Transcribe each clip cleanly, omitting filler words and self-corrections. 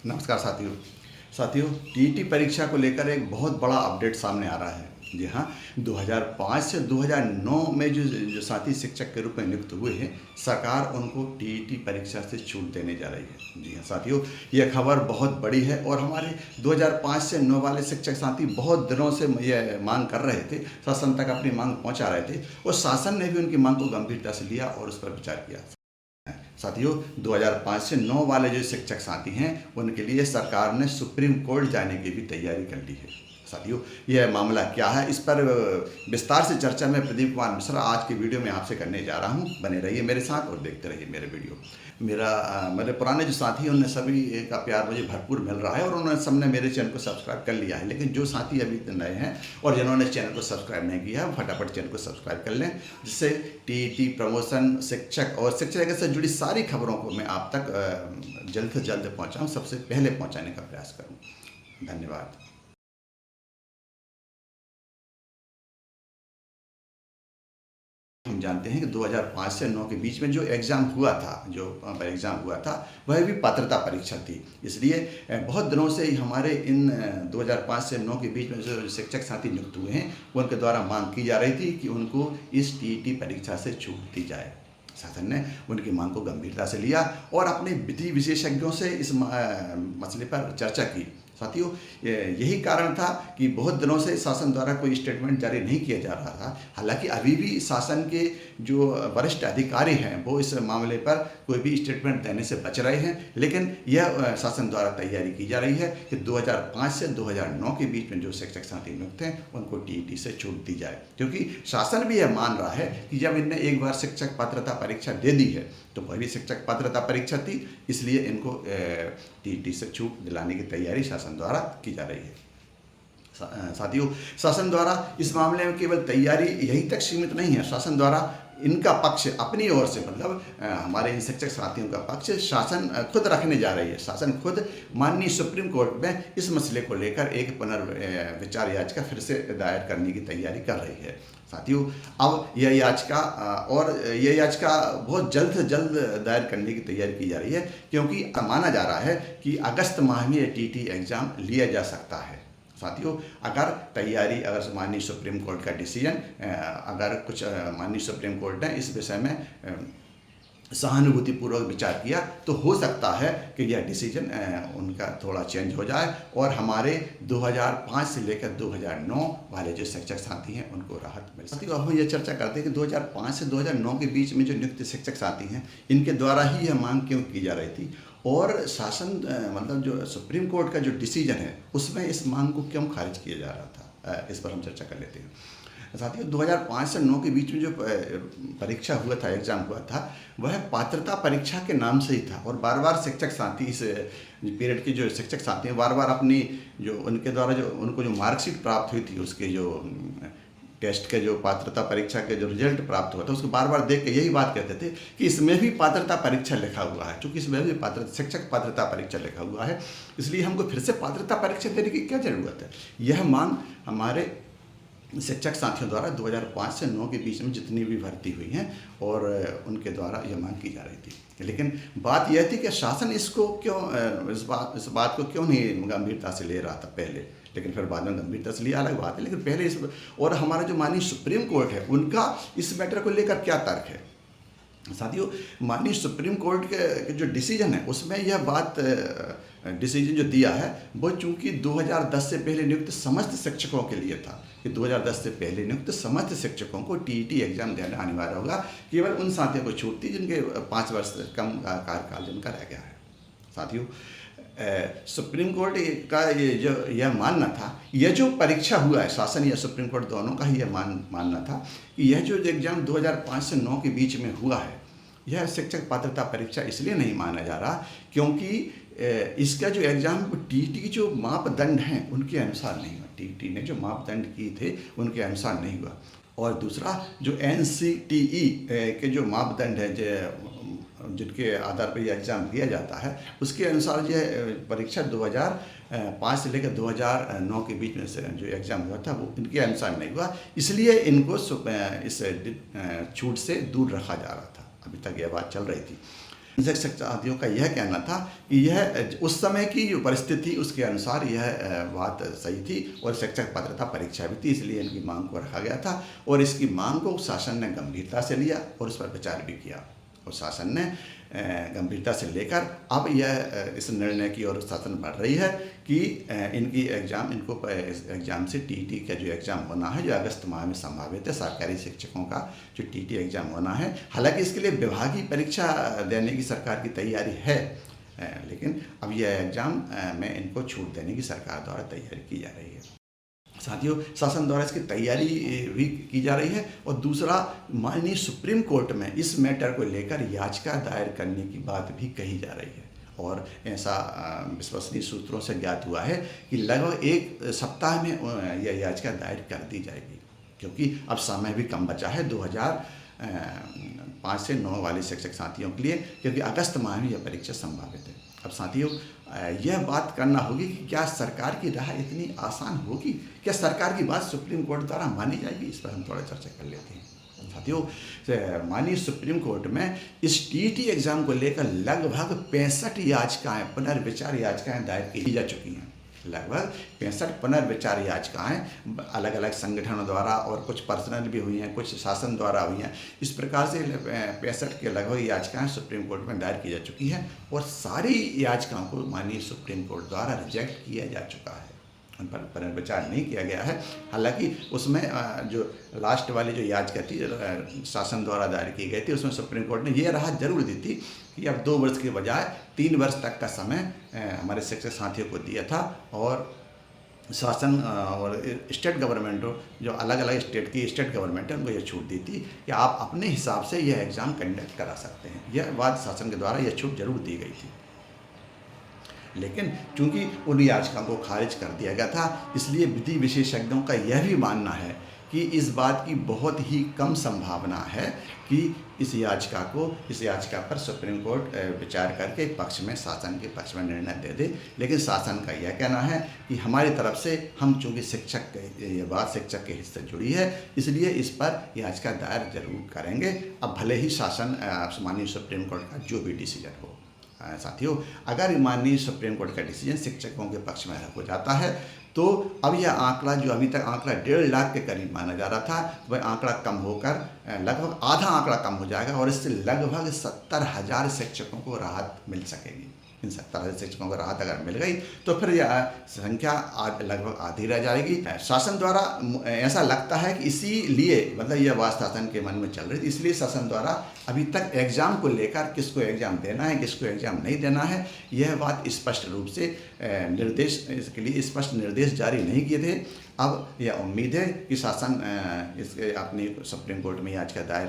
नमस्कार साथियों। टीईटी परीक्षा को लेकर एक बहुत बड़ा अपडेट सामने आ रहा है। जी हाँ, 2005 से 2009 में जो साथी शिक्षक के रूप में नियुक्त हुए हैं, सरकार उनको टीईटी परीक्षा से छूट देने जा रही है। जी हाँ साथियों, यह खबर बहुत बड़ी है और हमारे 2005 से 9 वाले शिक्षक साथी बहुत दिनों से ये मांग कर रहे थे, शासन तक अपनी मांग पहुँचा रहे थे और शासन ने भी उनकी मांग को गंभीरता से लिया और उस पर विचार किया। साथियों, 2005 से 9 वाले जो शिक्षक साथी हैं, उनके लिए सरकार ने सुप्रीम कोर्ट जाने की भी तैयारी कर ली है। साथियों, यह मामला क्या है, इस पर विस्तार से चर्चा में प्रदीप कुमार मिश्रा आज की वीडियो में आपसे करने जा रहा हूं। बने रहिए मेरे साथ और देखते रहिए मेरे वीडियो। मेरे पुराने जो साथी हैं, उनने सभी का प्यार मुझे भरपूर मिल रहा है और उन्होंने सबने मेरे चैनल को सब्सक्राइब कर लिया है। लेकिन जो साथी अभी नए हैं और जिन्होंने चैनल को सब्सक्राइब नहीं किया है, फटाफट चैनल को सब्सक्राइब कर लें, जिससे टीईटी, प्रमोशन, शिक्षक और शिक्षक से जुड़ी सारी खबरों को मैं आप तक जल्द से जल्द पहुँचाऊँ, सबसे पहले पहुँचाने का प्रयास करूँ। धन्यवाद। हम जानते हैं कि 2005 से 9 के बीच में जो एग्ज़ाम हुआ था, वह भी पात्रता परीक्षा थी। इसलिए बहुत दिनों से ही हमारे इन 2005 से 9 के बीच में जो शिक्षक साथी नियुक्त हुए हैं, उनके द्वारा मांग की जा रही थी कि उनको इस टीईटी परीक्षा से छूट दी जाए। शासन ने उनकी मांग को गंभीरता से लिया और अपने विधि विशेषज्ञों से इस मसले पर चर्चा की। साथियों, यही कारण था कि बहुत दिनों से शासन द्वारा कोई स्टेटमेंट जारी नहीं किया जा रहा था। हालांकि अभी भी शासन के जो वरिष्ठ अधिकारी हैं, वो इस मामले पर कोई भी स्टेटमेंट देने से बच रहे हैं, लेकिन यह शासन द्वारा तैयारी की जा रही है कि 2005 से 2009 के बीच में जो शिक्षक साथी नियुक्त हैं, उनको टीईटी से छूट दी जाए। क्योंकि शासन भी यह मान रहा है कि जब इनने एक बार शिक्षक पात्रता परीक्षा दे दी है, तो वह भी शिक्षक पात्रता परीक्षा थी, इसलिए इनको टीईटी से छूट दिलाने की तैयारी शासन द्वारा की जा रही है। साथियों, शासन द्वारा इस मामले में केवल तैयारी यहीं तक सीमित नहीं है। शासन द्वारा इनका पक्ष अपनी ओर से, मतलब हमारे इन शिक्षक साथियों का पक्ष शासन खुद रखने जा रही है। शासन खुद माननीय सुप्रीम कोर्ट में इस मसले को लेकर एक पुनर्विचार याचिका फिर से दायर करने की तैयारी कर रही है। साथियों, अब यह याचिका बहुत जल्द से जल्द दायर करने की तैयारी की जा रही है, क्योंकि माना जा रहा है कि अगस्त माह में टीईटी एग्ज़ाम लिया जा सकता है। साथियों, अगर माननीय सुप्रीम कोर्ट का डिसीजन, माननीय सुप्रीम कोर्ट ने इस विषय में सहानुभूतिपूर्वक विचार किया, तो हो सकता है कि यह डिसीजन उनका थोड़ा चेंज हो जाए और हमारे 2005 से लेकर 2009 वाले जो शिक्षक साथी हैं, उनको राहत मिल सके। अब हम ये चर्चा करते हैं कि 2005 से 2009 के बीच में जो नियुक्त शिक्षक साथी हैं, इनके द्वारा ही यह मांग क्यों की जा रही थी और शासन, मतलब जो सुप्रीम कोर्ट का जो डिसीजन है, उसमें इस मांग को क्यों खारिज किया जा रहा था, इस पर हम चर्चा कर लेते हैं। साथियों, 2005 से 9 के बीच में जो परीक्षा हुआ था, एग्ज़ाम हुआ था, वह पात्रता परीक्षा के नाम से ही था और बार बार शिक्षक साथी, इस पीरियड के जो शिक्षक साथी हैं, बार बार अपनी उनको जो मार्कशीट प्राप्त हुई थी, उसके जो टेस्ट के जो पात्रता परीक्षा के जो रिजल्ट प्राप्त हुआ था, उसको बार बार देख के यही बात कहते थे कि इसमें भी पात्रता परीक्षा लिखा हुआ है। चूँकि इसमें भी शिक्षक पात्रता परीक्षा लिखा हुआ है, इसलिए हमको फिर से पात्रता परीक्षा देने की क्या ज़रूरत है। यह मांग हमारे शिक्षक साथियों द्वारा 2005 से 9 के बीच में जितनी भी भर्ती हुई हैं और उनके द्वारा यह मांग की जा रही थी। लेकिन बात यह थी कि शासन इस बात को क्यों नहीं गंभीरता से ले रहा था पहले, लेकिन फिर बाद में गंभीरता से लिया, अलग बात है। लेकिन पहले और हमारा जो माननीय सुप्रीम कोर्ट है, उनका इस मैटर को लेकर क्या तर्क है। साथियों, माननीय सुप्रीम कोर्ट के जो डिसीजन है, उसमें यह बात, डिसीजन जो दिया है, वो चूंकि 2010 से पहले नियुक्त समस्त शिक्षकों के लिए था कि 2010 से पहले नियुक्त समस्त शिक्षकों को टीईटी एग्जाम देना अनिवार्य होगा। केवल उन साथियों को छूट थी जिनके 5 वर्ष से कम कार्यकाल जिनका रह गया है। साथियों, सुप्रीम कोर्ट का यह मानना था, यह जो परीक्षा हुआ है, शासन या सुप्रीम कोर्ट दोनों का ही यह मानना था कि यह जो एग्ज़ाम 2005 से 9 के बीच में हुआ है, यह शिक्षक पात्रता परीक्षा इसलिए नहीं माना जा रहा क्योंकि इसका जो एग्ज़ाम टीईटी की जो मापदंड हैं, उनके अनुसार नहीं हुआ। टीईटी ने जो मापदंड किए थे, उनके अनुसार नहीं हुआ। और दूसरा, जो एनसीटीई के जो मापदंड है, जिनके आधार पर यह एग्ज़ाम दिया जाता है, उसके अनुसार यह परीक्षा 2005 से लेकर 2009 के बीच में से जो एग्ज़ाम हुआ था, वो इनके अनुसार नहीं हुआ। इसलिए इनको इस छूट से दूर रखा जा रहा था। अभी तक यह बात चल रही थी। शिक्षक साथियों का यह कहना था कि यह उस समय की जो परिस्थिति उसके अनुसार यह बात सही थी और शिक्षक पात्रता परीक्षा भी थी, इसलिए इनकी मांग को रखा गया था और इसकी मांग को शासन ने गंभीरता से लिया और उस पर विचार भी किया और शासन ने गंभीरता से लेकर अब यह इस निर्णय की ओर शासन बढ़ रही है कि इनको एग्ज़ाम से टीटी का जो एग्ज़ाम होना है, जो अगस्त माह में संभावित है, सरकारी शिक्षकों का जो टीटी एग्ज़ाम होना है। हालांकि इसके लिए विभागीय परीक्षा देने की सरकार की तैयारी है, लेकिन अब यह एग्ज़ाम में इनको छूट देने की सरकार द्वारा तैयारी की जा रही है। साथियों, शासन द्वारा इसकी तैयारी भी की जा रही है और दूसरा, माननीय सुप्रीम कोर्ट में इस मैटर को लेकर याचिका दायर करने की बात भी कही जा रही है और ऐसा विश्वसनीय सूत्रों से ज्ञात हुआ है कि लगभग एक सप्ताह में यह याचिका दायर कर दी जाएगी, क्योंकि अब समय भी कम बचा है 2005 से 9 वाले शिक्षक साथियों के लिए, क्योंकि अगस्त माह में यह परीक्षा संभावित है। अब साथियों, यह बात करना होगी कि क्या सरकार की राह इतनी आसान होगी, क्या सरकार की बात सुप्रीम कोर्ट द्वारा मानी जाएगी? इस पर हम थोड़ा चर्चा कर लेते हैं। साथियों, माननीय सुप्रीम कोर्ट में इस टीटी एग्ज़ाम को लेकर लगभग 65 याचिकाएं, पुनर्विचार याचिकाएं दायर की जा चुकी हैं। लगभग 65 पुनर्विचार याचिकाएं अलग अलग संगठनों द्वारा और कुछ पर्सनल भी हुई हैं, कुछ शासन द्वारा हुई हैं। इस प्रकार से 65 के लगभग याचिकाएं सुप्रीम कोर्ट में दायर की जा चुकी हैं और सारी याचिकाओं को माननीय सुप्रीम कोर्ट द्वारा रिजेक्ट किया जा चुका है, उन पर पुनर्विचार नहीं किया गया है। हालांकि उसमें जो लास्ट वाली जो याचिका थी शासन द्वारा दायर की गई थी, उसमें सुप्रीम कोर्ट ने ये राहत जरूर दी थी कि अब 2 वर्ष के बजाय 3 वर्ष तक का समय हमारे शिक्षक साथियों को दिया था और शासन और स्टेट गवर्नमेंट जो अलग अलग स्टेट गवर्नमेंट है उनको ये छूट दी थी कि आप अपने हिसाब से यह एग्ज़ाम कंडक्ट करा सकते हैं। यह बात शासन के द्वारा यह छूट जरूर दी गई थी, लेकिन चूंकि उन याचिकाओं को खारिज कर दिया गया था, इसलिए विधि विशेषज्ञों का यह भी मानना है कि इस बात की बहुत ही कम संभावना है कि इस याचिका पर सुप्रीम कोर्ट विचार करके शासन के पक्ष में निर्णय दे दे। लेकिन शासन का यह कहना है कि हमारी तरफ से हम चूँकि ये बात शिक्षक के हित से जुड़ी है, इसलिए इस पर याचिका दायर जरूर करेंगे। अब भले ही शासन माननीय सुप्रीम कोर्ट का जो भी डिसीजन हो। साथियों, अगर माननीय सुप्रीम कोर्ट का डिसीजन शिक्षकों के पक्ष में हो जाता है तो अब यह आंकड़ा, जो अभी तक आंकड़ा 1.5 लाख के करीब माना जा रहा था, वह आंकड़ा कम होकर लगभग आधा आंकड़ा कम हो जाएगा और इससे लगभग 70,000 शिक्षकों को राहत मिल सकेगी। इन 70,000 शिक्षकों को राहत अगर मिल गई तो फिर यह संख्या लगभग आधी रह जाएगी। शासन द्वारा ऐसा लगता है कि इसीलिए, मतलब यह बात शासन के मन में चल रही थी, इसलिए शासन द्वारा अभी तक एग्ज़ाम को लेकर किसको एग्ज़ाम देना है, किसको एग्ज़ाम नहीं देना है, यह बात स्पष्ट रूप से इसके लिए स्पष्ट निर्देश जारी नहीं किए थे। अब यह उम्मीद है कि शासन इसके अपनी सुप्रीम कोर्ट में याचिका दायर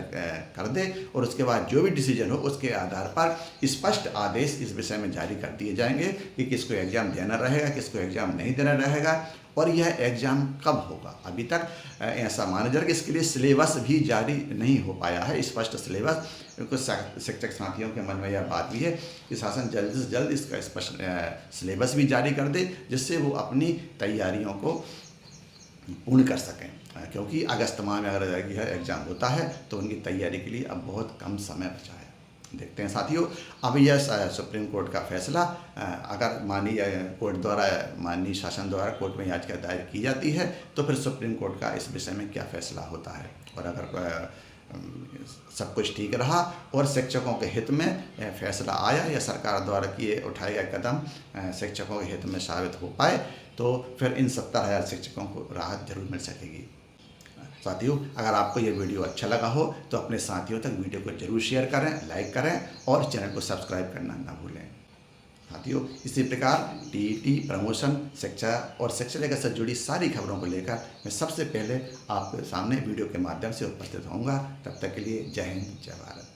कर दे और उसके बाद जो भी डिसीजन हो उसके आधार पर स्पष्ट आदेश इस विषय में जारी कर दिए जाएंगे कि किसको एग्ज़ाम देना रहेगा, किसको एग्ज़ाम नहीं देना रहेगा और यह एग्ज़ाम कब होगा। अभी तक ऐसा माना जा रहा है कि इसके लिए सिलेबस भी जारी नहीं हो पाया है, स्पष्ट सिलेबस। कुछ शिक्षक साथियों के मन में यह बात भी है कि शासन जल्द से जल्द इसका स्पष्ट सिलेबस भी जारी कर दे, जिससे वो अपनी तैयारियों को पूर्ण कर सकें, क्योंकि अगस्त माह में अगर यह एग्ज़ाम होता है तो उनकी तैयारी के लिए अब बहुत कम समय बचा है। देखते हैं साथियों, अब यह सुप्रीम कोर्ट का फैसला अगर माननीय शासन द्वारा कोर्ट में याचिका दायर की जाती है तो फिर सुप्रीम कोर्ट का इस विषय में क्या फैसला होता है। और अगर सब कुछ ठीक रहा और शिक्षकों के हित में फैसला आया या सरकार द्वारा उठाए गए कदम शिक्षकों के हित में साबित हो पाए तो फिर इन 70,000 शिक्षकों को राहत जरूर मिल सकेगी। साथियों, अगर आपको ये वीडियो अच्छा लगा हो तो अपने साथियों तक वीडियो को जरूर शेयर करें, लाइक करें और चैनल को सब्सक्राइब करना ना भूलें। साथियों, इसी प्रकार टीईटी, प्रमोशन, शिक्षा और शिक्षा जगत से जुड़ी सारी खबरों को लेकर मैं सबसे पहले आपके सामने वीडियो के माध्यम से उपस्थित होऊंगा। तब तक के लिए जय हिंद, जय भारत।